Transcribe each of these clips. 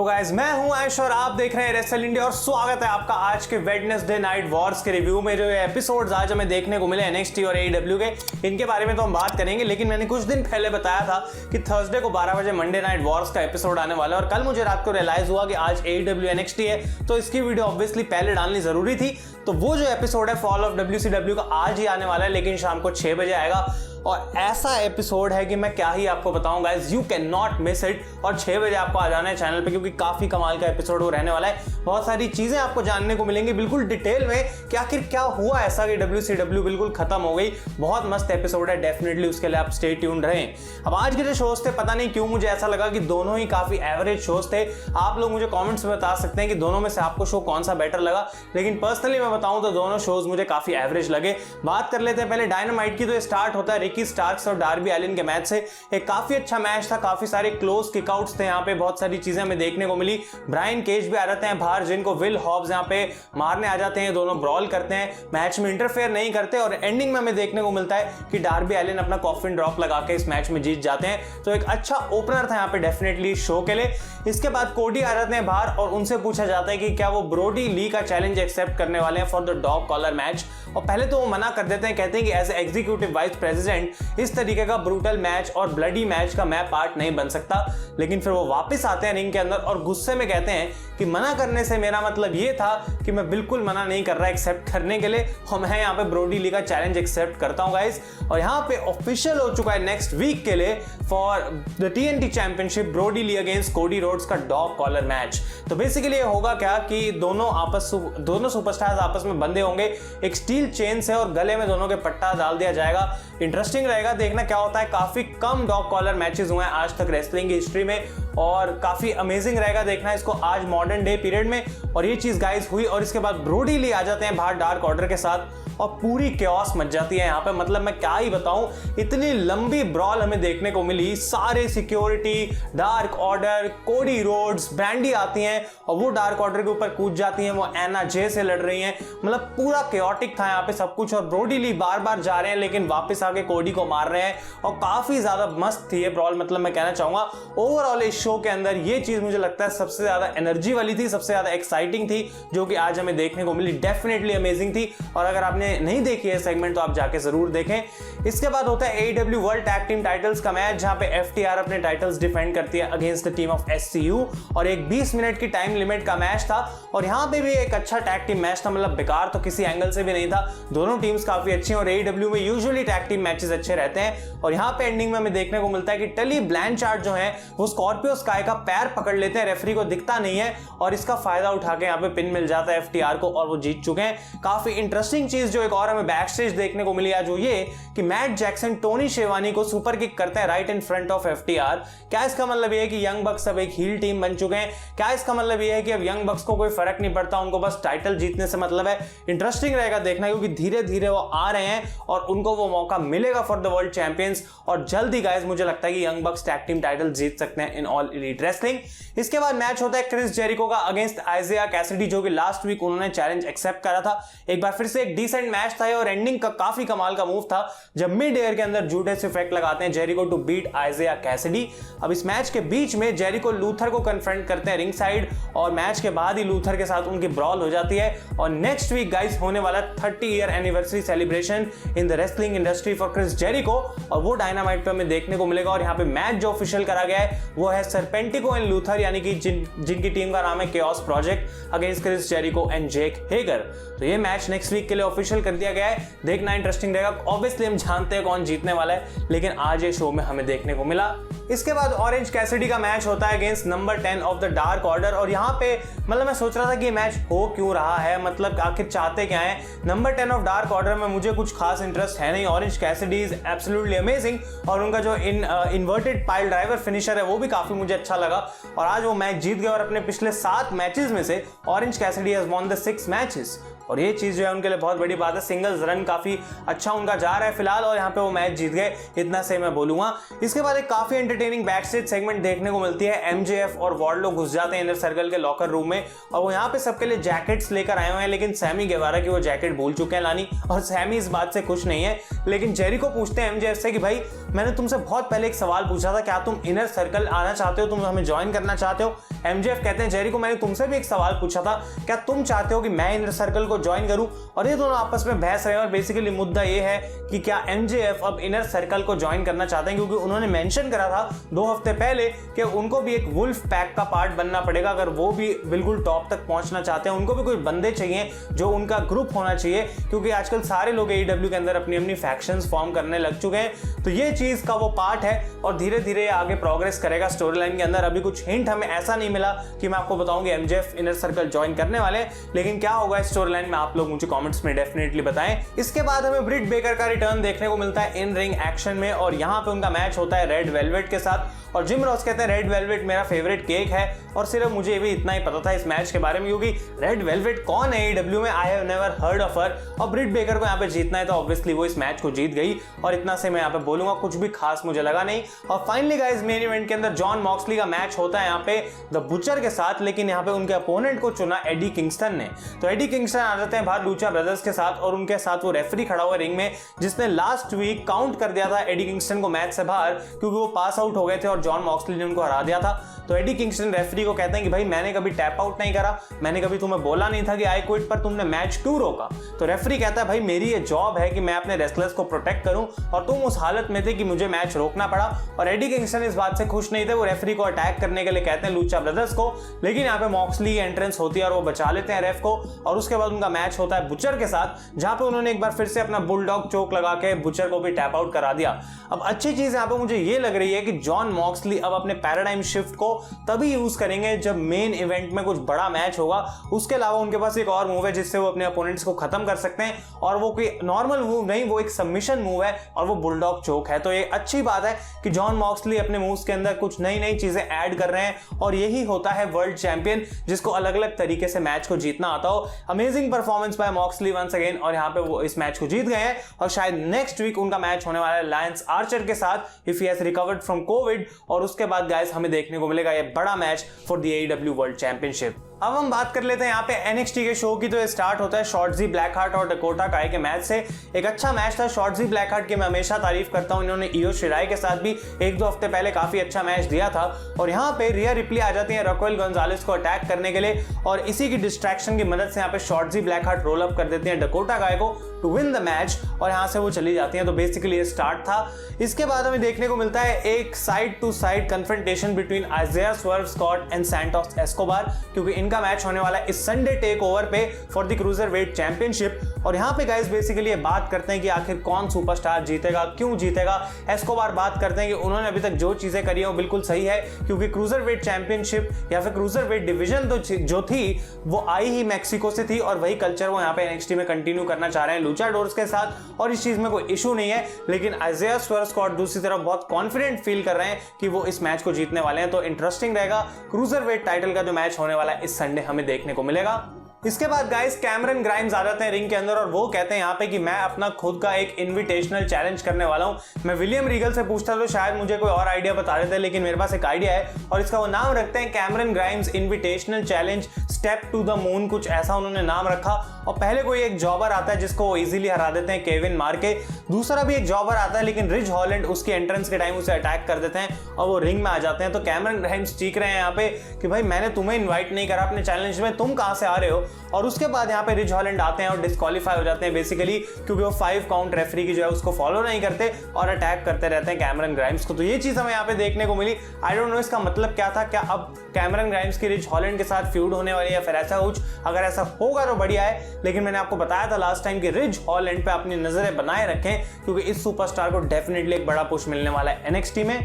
Guys, मैं हूं आयुष और आप देख रहे हैं रेसल इंडिया और स्वागत है आपका आज के वेडनेसडे नाइट वॉर्स के रिव्यू में। जो एपिसोड्स आज हमें देखने को मिले एनएक्सटी और एईडब्ल्यू के, इनके बारे में तो हम बात करेंगे। लेकिन मैंने कुछ दिन पहले बताया था कि थर्सडे को 12 बजे मंडे नाइट वॉर्स का एपिसोड आने वाला है और कल मुझे रात को रियलाइज हुआ कि आज एईडब्ल्यू एनएक्सटी है, तो इसकी वीडियो ऑब्वियसली पहले डालनी जरूरी थी। तो वो जो एपिसोड है फॉल ऑफ डब्ल्यूसीडब्ल्यू का आज ही आने वाला है, लेकिन शाम को 6 बजे आएगा और ऐसा एपिसोड है कि मैं क्या ही आपको बताऊं guys, you can not miss it. और 6 बजे आपको आ जाना है चैनल पे, क्योंकि काफी कमाल का एपिसोड वो रहने वाला है। बहुत सारी चीजें आपको जानने को मिलेंगी बिल्कुल डिटेल में कि आखिर क्या हुआ ऐसा कि डब्ल्यूसीडब्ल्यू बिल्कुल खत्म हो गई। बहुत मस्त एपिसोड है, डेफिनेटली उसके लिए आप स्टे ट्यून्ड रहें। अब आज के जो शोज थे, पता नहीं क्यों मुझे ऐसा लगा कि दोनों ही काफी एवरेज शोज थे। आप लोग मुझे कॉमेंट्स में बता सकते हैं कि दोनों में से आपको शो कौन सा बेटर लगा, लेकिन पर्सनली मैं बताऊं तो दोनों शोज मुझे काफी एवरेज लगे। बात कर लेते हैं पहले डायनामाइट की। तो स्टार्ट होता है रिकी स्टार्क्स और डार्बी एलिन के मैच से। एक काफी अच्छा मैच था, काफी सारे क्लोज किकआउट्स थे, यहाँ पे बहुत सारी चीजें हमें देखने को मिली। ब्रायन केज भी आ जाते हैं बाहर, जिनको विल हॉब्स यहाँ पे मारने आ जाते हैं। दोनों ब्रॉल करते हैं, मैच में इंटरफेयर नहीं करते और एंडिंग में हमें देखने को मिलता है कि डार्बी एलिन अपना कॉफिन ड्रॉप लगा के इस मैच में जीत जाते हैं। तो एक अच्छा ओपनर था यहाँ पे डेफिनेटली शो के लिए। इसके बाद कोडी आ जाते हैं बाहर और उनसे पूछा जाता है कि क्या वो ब्रोडी ली का चैलेंज एक्सेप्ट करने वाले हैं for the dog collar match. और पहले तो वो मना कर देते हैं, कहते हैं कि एज एग्जीक्यूटिव वाइस प्रेसिडेंट इस तरीके का ब्रूटल मैच और ब्लडी मैच का मैं पार्ट नहीं बन सकता। लेकिन फिर वो वापस आते हैं रिंग के अंदर और गुस्से में कहते हैं कि मना करने से मेरा मतलब ये था कि मैं बिल्कुल मना नहीं कर रहा एक्सेप्ट करने के लिए, और मैं यहाँ पे ब्रोडी ली का चैलेंज एक्सेप्ट करता हूँ गाइस। और यहाँ पे ऑफिशियल हो चुका है नेक्स्ट वीक के लिए for the TNT championship, Brodie Lee against Cody Rhodes का डॉग कॉलर मैच। तो बेसिकली ये होगा क्या कि दोनों सुपरस्टार्स आपस में बंधे होंगे एक स्टील चेन से और गले में दोनों के पट्टा डाल दिया जाएगा। इंटरेस्टिंग रहेगा देखना क्या होता है। काफी कम डॉग कॉलर मैचेस हुए हैं आज तक रेसलिंग की हिस्ट्री में और काफी अमेजिंग रहेगा देखना इसको आज मॉडर्न डे पीरियड में। और ये चीज गाइस हुई और इसके बाद ब्रोडी ली आ जाते हैं बाहर डार्क ऑर्डर के साथ और पूरी केओस मच जाती है यहाँ पे। मतलब मैं क्या ही बताऊं, इतनी लंबी ब्रॉल हमें देखने को मिली। सारे security, dark order, Cody Rhodes, brandy आती हैं और वो डार्क ऑर्डर के ऊपर कूद जाती हैं, वो एना जे से लड़ रही हैं। मतलब पूरा केओटिक था यहाँ पे सब कुछ। और ब्रोडी ली बार बार जा रहे हैं लेकिन वापस आके कोडी को मार रहे हैं और काफी ज्यादा मस्त थी ये ब्रॉल। मतलब मैं कहना चाहूंगा ओवरऑल इस शो के अंदर ये चीज मुझे लगता है सबसे ज्यादा एनर्जी वाली थी, सबसे ज्यादा एक्साइटिंग थी जो कि आज हमें देखने को मिली। डेफिनेटली अमेजिंग थी और अगर आपने नहीं देखी है सेगमेंट तो आप जाके जरूर देखें। इसके बाद होता है AEW world tag team titles का मैच, जहां पे एफटीआर अपने टाइटल्स डिफेंड करती है अगेंस्ट द टीम ऑफ एससीयू और एक 20 मिनट की टाइम लिमिट का मैच था। और यहां पे भी एक अच्छा टैग टीम मैच था, मतलब बेकार तो किसी एंगल से भी नहीं था। दोनों टीम्स काफी अच्छी हैं और एईडब्ल्यू में यूजुअली टैग टीम मैचेस अच्छे रहते हैं। और यहां पे एंडिंग में हमें देखने को मिलता है कि टली ब्लैंचार्ड जो है वो स्कॉर्पियो स्काई का पैर पकड़ लेते हैं, रेफरी को दिखता नहीं है और इसका फायदा उठा के यहाँ पे पिन मिल जाता है एफटीआर को और वो जीत चुके हैं। काफी इंटरेस्टिंग चीज जो एक और हमें बैक स्टेज देखने को मिली आज वो ये कि मैट जैक्सन टोनी शेवानी को सुपर किक करते हैं right in front of FTR. क्या इसका मतलब ये है कि यंग बक्स अब एक हील टीम बन चुके हैं? क्या इसका मतलब ये है कि अब यंग बक्स को कोई फर्क नहीं पड़ता, उनको बस टाइटल जीतने से मतलब है? इंटरेस्टिंग रहेगा देखना, क्योंकि धीरे धीरे वो आ रहे हैं और उनको वो मौका मिलेगा फॉर द वर्ल्ड चैंपियंस। और जल्दी गाइस मुझे लगता है कि Young Bucks tag team title जीत सकते हैं इन ऑल एलीट रेसलिंग। इसके बाद मैच होता है क्रिस जेरिको का अगेंस्ट आइजिया कैसिडी, जो कि लास्ट वीक उन्होंने चैलेंज एक्सेप्ट करा था। एक बार फिर से एक डिसेंट मैच था और एंडिंग का काफी कमाल का मूव था जब मिड एयर के अंदर जूडस इफेक्ट लगाते हैं Jericho to beat Isaiah Kassidy. अब इस मैच के बीच में जेरिको लूथर को कन्फ्रंट करते हैं रिंग साइड और मैच के बाद ही लूथर के साथ उनकी ब्रॉल हो जाती है। और नेक्स्ट वीक गाइस होने वाला 30 year anniversary celebration in the wrestling industry for Chris Jericho और वो डायनामाइट पे हमें देखने को मिलेगा। और यहाँ पे मैच जो ऑफिशियल करा गया है वो है सर्पेंटिको एंड लूथर, यानी कि जिनकी टीम का नाम है Chaos Project, against Chris Jericho and Jake Hager. तो ये मैच नेक्स्ट वीक के लिए ऑफिशियल कर दिया गया है, देखना इंटरेस्टिंग रहेगा। ऑब्वियसली हम जानते हैं कौन जीतने वाला है, लेकिन आज ये शो में हमें देखने को मिला। इसके बाद ऑरेंज कैसिडी का मैच होता है against number 10 of the dark order. और यहाँ पे मतलब मैं सोच रहा था कि ये मैच हो क्यों रहा है, मतलब आखिर चाहते क्या है। नंबर 10 ऑफ डार्क ऑर्डर में मुझे कुछ खास इंटरेस्ट है नहीं। Orange Cassidy is absolutely amazing और उनका जो इन्वर्टेड पाइल ड्राइवर फिनिशर है वो भी काफी मुझे अच्छा लगा। और आज वो मैच जीत गए और अपने पिछले 7 मैचेस में से orange Cassidy has won the 6 matches. और ये चीज़ जो है उनके लिए बहुत बड़ी बात है। सिंगल्स रन काफ़ी अच्छा उनका जा रहा है फिलहाल और यहाँ पे वो मैच जीत गए, इतना से मैं बोलूँगा। इसके बाद एक काफ़ी एंटरटेनिंग बैक स्टेज सेगमेंट देखने को मिलती है। MJF और वार्डलो घुस जाते हैं इनर सर्कल के लॉकर रूम में और वो यहाँ पे सबके लिए जैकेट्स लेकर आए हुए हैं, लेकिन सैमी गेवारा की वो जैकेट भूल चुके हैं लानी और सैमी इस बात से खुश नहीं है। लेकिन जेरिको पूछते हैं MJF से कि भाई मैंने तुमसे बहुत पहले एक सवाल पूछा था, क्या तुम इनर सर्कल आना चाहते हो, तुम हमें ज्वाइन करना चाहते हो? MJF कहते हैं जेरिको मैंने तुमसे भी एक सवाल पूछा था, क्या तुम चाहते हो कि मैं इनर सर्कल को ज्वाइन करूं? और ये दोनों आपस में बहस रहे हैं और बेसिकली मुद्दा ये है कि क्या MJF अब इनर सर्कल को ज्वाइन करना चाहते हैं, क्योंकि उन्होंने मेंशन करा था 2 हफ्ते पहले कि उनको भी एक वुल्फ पैक का पार्ट बनना पड़ेगा अगर वो भी बिल्कुल टॉप तक पहुंचना चाहते हैं। उनको भी कुछ बंदे चाहिए जो उनका ग्रुप होना चाहिए, क्योंकि आजकल सारे लोग AEW के अंदर अपनी अपनी फैक्शंस फॉर्म करने लग चुके हैं। तो ये चीज का वो पार्ट है और धीरे धीरे आगे प्रोग्रेस करेगा स्टोरी लाइन के अंदर। अभी कुछ हिंट हमें ऐसा नहीं मिला कि मैं आपको बताऊंगी MJF इनर सर्कल ज्वाइन करने वाले, लेकिन क्या होगा इस स्टोरी लाइन में आप लोग मुझे कमेंट्स में डेफिनेटली बताएं। इसके बाद हमें ब्रिट बेकर का रिटर्न देखने को मिलता है इन रिंग एक्शन में और यहाँ पे उनका मैच होता है रेड वेलवेट के साथ और जिम रॉस कहते हैं रेड वेलवेट मेरा फेवरेट केक है। और सिर्फ मुझे भी इतना ही पता था इस मैच के बारे में, क्योंकि रेड वेलवेट कौन है AEW में, I have never heard of her. और ब्रिट बेकर को यहाँ पे जीतना है तो ऑब्वियसली वो इस मैच को जीत गई और इतना से मैं यहाँ पे बोलूंगा, कुछ भी खास मुझे लगा नहीं। और फाइनली गाइस मेन इवेंट के अंदर जॉन मॉक्सली का मैच होता है यहाँ पे द बुचर के साथ, लेकिन यहाँ पे उनके अपोनेंट को चुना एडी किंगस्टन ने। तो एडी किंगस्टन आ जाते हैं बाहर लूचा ब्रदर्स के साथ और उनके साथ वो रेफरी खड़ा हुआ रिंग में, जिसने लास्ट वीक काउंट कर दिया था एडी किंगस्टन को मैच से बाहर, क्योंकि वो पास आउट हो गए थे और जॉन मॉक्सली ने उनको हरा दिया था। तो एडी किंगस्टन रेफरी को कहते हैं कि भाई मैंने कभी टैप आउट नहीं करा, मैंने कभी तुम्हें बोला नहीं था कि आई क्विट, पर तुमने मैच क्यों रोका? तो रेफरी कहता है भाई मेरी ये जॉब है कि मैं अपने रेसलर्स को प्रोटेक्ट करूं और तुम उस हालत में थे कि मुझे मैच रोकना पड़ा। और एडी किंगस्टन इस बात से खुश नहीं थे, वो रेफरी को अटैक करने के लिए कहते हैं लूचा ब्रदर्स को, लेकिन यहाँ पे मॉक्सली की एंट्रेंस होती है और वो बचा लेते हैं रेफ को। और उसके बाद उनका मैच होता है बुचर के साथ, जहां पे उन्होंने एक बार फिर से अपना बुलडॉग चोक लगा के बुचर को भी टैप आउट करा दिया। अब अच्छी चीज यहाँ पे मुझे ये लग रही है कि जॉन मॉक्सली अब अपने पैराडाइम शिफ्ट को तभी यूज करेंगे जब मेन इवेंट में कुछ बड़ा मैच होगा। उसके अलावा उनके पास एक और मूव है जिससे वो अपने अपोनेंट्स को खत्म कर सकते हैं, और वो कोई नॉर्मल मूव नहीं, वो एक सबमिशन मूव है और वो बुलडॉग चोक है। तो ये अच्छी बात है कि जॉन मॉक्सली अपने मूव्स के अंदर कुछ नई नई चीजें ऐड कर रहे हैं और यही होता है वर्ल्ड चैंपियन, जिसको अलग अलग तरीके से मैच को जीतना आता हो। Amazing performance by Moxley once again, और यहाँ पे वो इस मैच को जीत गए हैं और शायद नेक्स्ट वीक उनका मैच होने वाला है लायंस आर्चर के साथ if he has recovered from Covid. और उसके बाद गाइस हमें देखने को मिलेगा ये बड़ा match for the AEW world championship. अब हम बात कर लेते हैं यहाँ पे NXT के शो की। तो ये स्टार्ट होता है शॉर्टजी ब्लैकहार्ट और डकोटा काई के मैच से। एक अच्छा मैच था शॉर्टजी ब्लैकहार्ट की, मैं हमेशा तारीफ करता हूँ। इन्होंने इयो शिराई के साथ भी 1-2 हफ्ते पहले काफी अच्छा मैच दिया था। और यहाँ पे रिया रिप्ली आ जाती है रॉकेल गोंजालेस को अटैक करने के लिए और इसी की डिस्ट्रैक्शन की मदद से यहाँ पे शॉर्टजी ब्लैकहार्ट रोल अप कर देती है डकोटा काई को टू विन द मैच और यहाँ से वो चली जाती है। तो बेसिकली ये स्टार्ट था। इसके बाद हमें देखने को मिलता है एक side to side confrontation between Isaiah Swerve Scott and Santos Escobar, क्योंकि इनका मैच होने वाला है इस संडे टेक ओवर पे for the cruiserweight championship. और यहाँ पे गाइस बेसिकली ये बात करते हैं कि आखिर कौन सुपरस्टार जीतेगा, क्यों जीतेगा। एस्कोबार बात करते हैं कि उन्होंने अभी तक जो चीजें करी है वो बिल्कुल सही है, क्योंकि क्रूजर वेट चैंपियनशिप या फिर क्रूजर वेट डिवीजन जो थी वो आई ही मैक्सिको से थी और वही कल्चर वो यहाँ पे NXT में कंटिन्यू करना चाह रहे हैं लूचाडोर्स के साथ, और इस चीज में कोई इशू नहीं है। लेकिन आइज़ाया स्वर्व स्कॉट दूसरी तरफ बहुत कॉन्फिडेंट फील कर रहे हैं कि वो इस मैच को जीतने वाले हैं। तो इंटरेस्टिंग रहेगा। क्रूजर वेट टाइटल का जो मैच होने वाला है इस संडे हमें देखने को मिलेगा। इसके बाद गाइस कैमरन ग्राइम्स आ जाते हैं रिंग के अंदर और वो कहते हैं यहाँ पे कि मैं अपना खुद का एक इनविटेशनल चैलेंज करने वाला हूँ। मैं विलियम रीगल से पूछता तो शायद मुझे कोई और आइडिया बता देते, लेकिन मेरे पास एक आइडिया है और इसका वो नाम रखते हैं Cameron Grimes invitational challenge step to the moon, कुछ ऐसा उन्होंने नाम रखा। और पहले कोई एक जॉबर आता है जिसको वो इजीली हरा देते हैं केविन मार के, दूसरा भी एक जॉबर आता है लेकिन रिज हॉलैंड उसकी एंट्रेंस के टाइम उसे अटैक कर देते हैं और वो रिंग में आ जाते हैं। तो कैमरन ग्राइम्स चीख रहे हैं यहाँ पे कि भाई मैंने तुम्हें इन्वाइट नहीं करा अपने चैलेंज में, तुम कहाँ से आ रहे हो। और उसके बाद यहाँ पे रिज हॉलैंड आते हैं और डिस्क्वालीफाई हो जाते हैं बेसिकली, क्योंकि वो 5 काउंट रेफरी की जो है उसको फॉलो नहीं करते और अटैक करते रहते हैं कैमरन ग्राइम्स को। तो ये चीज हमें यहाँ पे देखने को मिली। आई डोंट नो इसका मतलब क्या था, क्या अब कैमरन ग्राइम्स की रिज हॉलैंड के साथ फ्यूड होने वाली है या फिर ऐसा कुछ। अगर ऐसा होगा तो बढ़िया है, लेकिन मैंने आपको बताया था लास्ट टाइम कि रिज हॉलैंड पे अपनी नजरें बनाए रखें, क्योंकि इस सुपरस्टार को डेफिनेटली एक बड़ा पुश मिलने वाला है NXT में।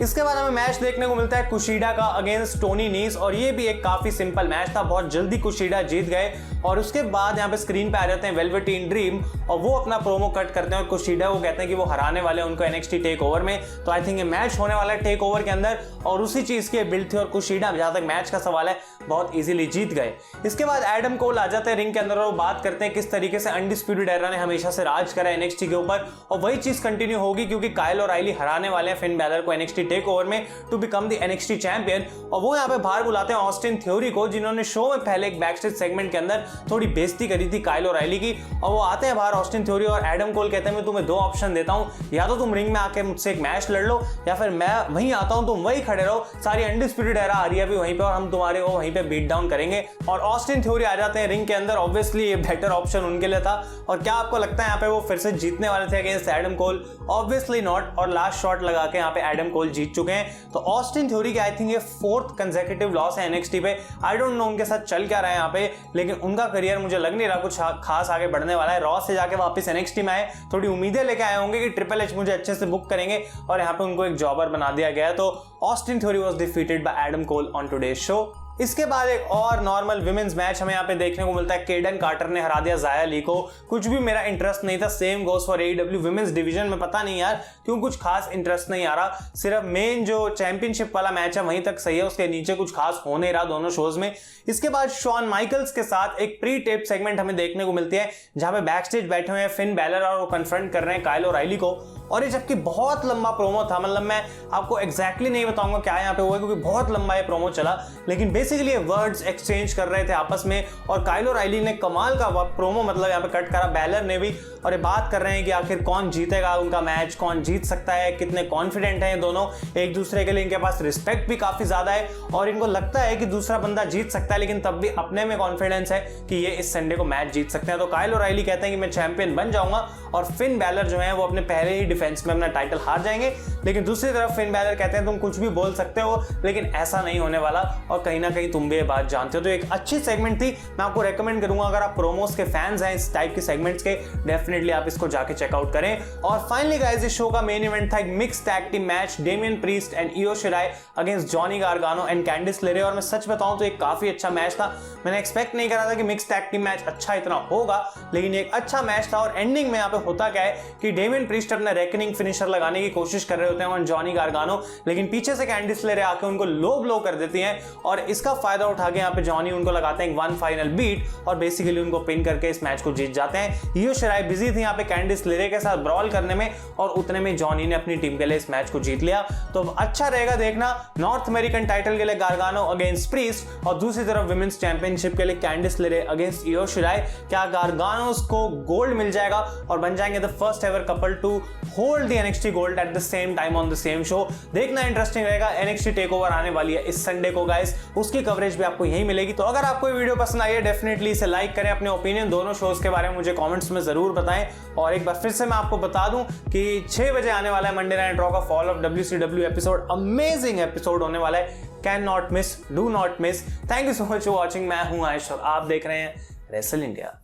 इसके बाद हमें मैच देखने को मिलता है कुशीडा का अगेंस्ट टोनी नीस और ये भी एक काफी सिंपल मैच था, बहुत जल्दी कुशीडा जीत गए और उसके बाद यहाँ पे स्क्रीन पे आ जाते हैं वेलवेटीन ड्रीम और वो अपना प्रोमो कट करते हैं और कुशीडा को कहते हैं कि वो हराने वाले हैं उनको NXT टेक ओवर में। तो आई थिंक ये मैच होने वाला है टेक ओवर के अंदर और उसी चीज की बिल्ड थी और कुशीडा जहां तक मैच का सवाल है बहुत इजीली जीत गए। इसके बाद एडम कोल आ जाते हैं रिंग के अंदर और बात करते हैं किस तरीके से अनडिस्प्यूटेड एरा ने हमेशा से राज करा NXT के ऊपर और वही चीज कंटिन्यू होगी क्योंकि काइल और राइली हराने वाले हैं फिन बैलर को NXT टेक ओवर में to become the NXT champion. और वो यहाँ पे बाहर बुलाते हैं ऑस्टिन थ्योरी को जिन्होंने शो में पहले एक बैकस्टेज सेगमेंट के अंदर थोड़ी बेइज्जती करी थी काइल और राइली की। और वो आते हैं बाहर ऑस्टिन थ्योरी और एडम कोल कहते हैं मैं तुम्हें दो ऑप्शन देता हूं, या तो तुम रिंग में आके मुझसे एक मैच लड़ लो या फिर मैं वहीं आता हूं तुम वहीं खड़े रहो, सारी अनडिस्प्यूटेड एरा आ रही है अभी वहीं पे और हम तुम्हारे को वहीं पे बीट डाउन करेंगे। और ऑस्टिन थ्योरी आ जाते हैं रिंग के अंदर, ऑब्वियसली ये बेटर ऑप्शन उनके लिए था। और क्या आपको लगता है यहाँ पे वो फिर से जीतने वाले थे against Adam Cole? Obviously not. और लास्ट शॉट लगा के यहाँ पे एडम कोल जीत चुके हैं। तो ऑस्टिन थ्योरी की आई थिंक ये 4th कंसेक्यूटिव लॉस है NXT पे। आई डोंट नो उनके साथ चल क्या रहा है यहाँ पे, लेकिन उनका करियर मुझे लग नहीं रहा कुछ खास आगे बढ़ने वाला है। रॉ से जाके वापस NXT में आए, थोड़ी उम्मीदें लेके आए होंगे कि ट्रिपल एच मुझे अच्छे से बुक करेंगे और यहाँ पे उनको एक जॉबर बना दिया गया। तो Austin theory was defeated by Adam Cole on today's show. इसके बाद एक और नॉर्मल विमेंस मैच हमें यहाँ पे देखने को मिलता है। केडन कार्टर ने हरा दिया ज़ाया ली को। कुछ भी मेरा इंटरेस्ट नहीं था। Same goes for AEW women's division में, पता नहीं यार क्यों कुछ खास इंटरेस्ट नहीं आ रहा। सिर्फ मेन जो चैंपियनशिप वाला मैच है वहीं तक सही है, उसके नीचे कुछ खास हो नहीं रहा दोनों शोज में। इसके बाद शॉन माइकल्स के साथ एक प्री टेप सेगमेंट हमें देखने को मिलती है जहां पे बैकस्टेज बैठे हुए हैं फिन बैलर और वो कन्फ्रंट कर रहे हैं काइल और राइली को। और ये जबकि बहुत लंबा प्रोमो था, मतलब मैं आपको एग्जैक्टली नहीं बताऊंगा क्या यहाँ पे हुआ क्योंकि बहुत लंबा ये प्रोमो चला, लेकिन बेसिकली ये वर्ड्स एक्सचेंज कर रहे थे आपस में और काइल और राइली ने कमाल का प्रोमो मतलब यहाँ पे कट करा, बैलर ने भी। और ये बात कर रहे हैं कि आखिर कौन जीतेगा उनका मैच, कौन जीत सकता है, कितने कॉन्फिडेंट हैं ये दोनों एक दूसरे के लिए, इनके पास रिस्पेक्ट भी काफी ज्यादा है और इनको लगता है कि दूसरा बंदा जीत सकता है, लेकिन तब भी अपने में कॉन्फिडेंस है कि ये इस संडे को मैच जीत सकते हैं। तो काइल और राइली कहते हैं कि मैं चैंपियन बन जाऊंगा और फिन बैलर जो है वो अपने पहले ही डिफेंस में अपना टाइटल हार जाएंगे। लेकिन दूसरी तरफ फिन बैलर कहते हैं तुम कुछ भी बोल सकते हो लेकिन ऐसा नहीं होने वाला और कहीं ना कहीं तुम भी ये बात जानते हो। तो एक अच्छी सेगमेंट थी, मैं आपको रेकमेंड करूंगा अगर आप प्रोमोस के फैंस हैं इस टाइप के सेगमेंट्स के, डेफिनेटली आप इसको जाके चेकआउट करें। और फाइनली गाइस इस शो का मेन इवेंट था एक mix tag team match, Damien priest and इयो शिराई अगेंस्ट जॉनी गारगानो एंड कैंडिस लेरे। और मैं सच बताऊं तो एक काफी अच्छा मैच था। मैंने एक्सपेक्ट नहीं करा था कि मिक्स टैग टीम मैच अच्छा इतना होगा, लेकिन एक अच्छा मैच था। और एंडिंग में यहाँ पे होता क्या है कि डेमियन प्रीस्ट अपना रेकनिंग फिनिशर लगाने की कोशिश कर रहे होते हैं जॉनी गारगानो, लेकिन पीछे से कैंडिस लेरे आके उनको लो ब्लो कर देती हैं और इसका फायदा उठा के यहाँ पे जॉनी उनको लगाते हैं वन फाइनल बीट और बेसिकली उनको पिन करके इस मैच को जीत जाते हैं। इयो शिराई बिजी थी यहाँ पे कैंडिस लेरे के साथ ब्रॉल करने में और उतने में जॉनी ने अपनी टीम के लिए इस मैच को जीत लिया। तो अच्छा रहेगा देखना नॉर्थ अमेरिकन टाइटल के लिए गारगानो अगेंस्ट प्रीस्ट और दूसरी तरफ विमेंस चैंपियनशिप के लिए कैंडिस लेरे अगेंस्ट इयो शिराई। क्या गारगानोस को गोल्ड मिल जाएगा और बन जाएंगे the first ever couple to hold the NXT gold at the same time on the same show? देखना इंटरेस्टिंग रहेगा। NXT टेकओवर आने वाली है इस संडे को गाइस, उसकी कवरेज भी आपको यहीं मिलेगी। तो अगर आपको ये वीडियो पसंद आई है डेफिनेटली इसे लाइक करें, अपने ओपिनियन दोनों शोज के बारे में मुझे कमेंट्स में जरूर बताएं। और एक बार फिर से मैं आपको बता दूं कि 6 बजे आने वाला है मंडे नाइट रॉ का fall of WCW episode, amazing episode होने वाला है, can not miss, do not miss. Thank you so much for watching. मैं हूं आयुष और आप देख रहे हैं रेसल इंडिया।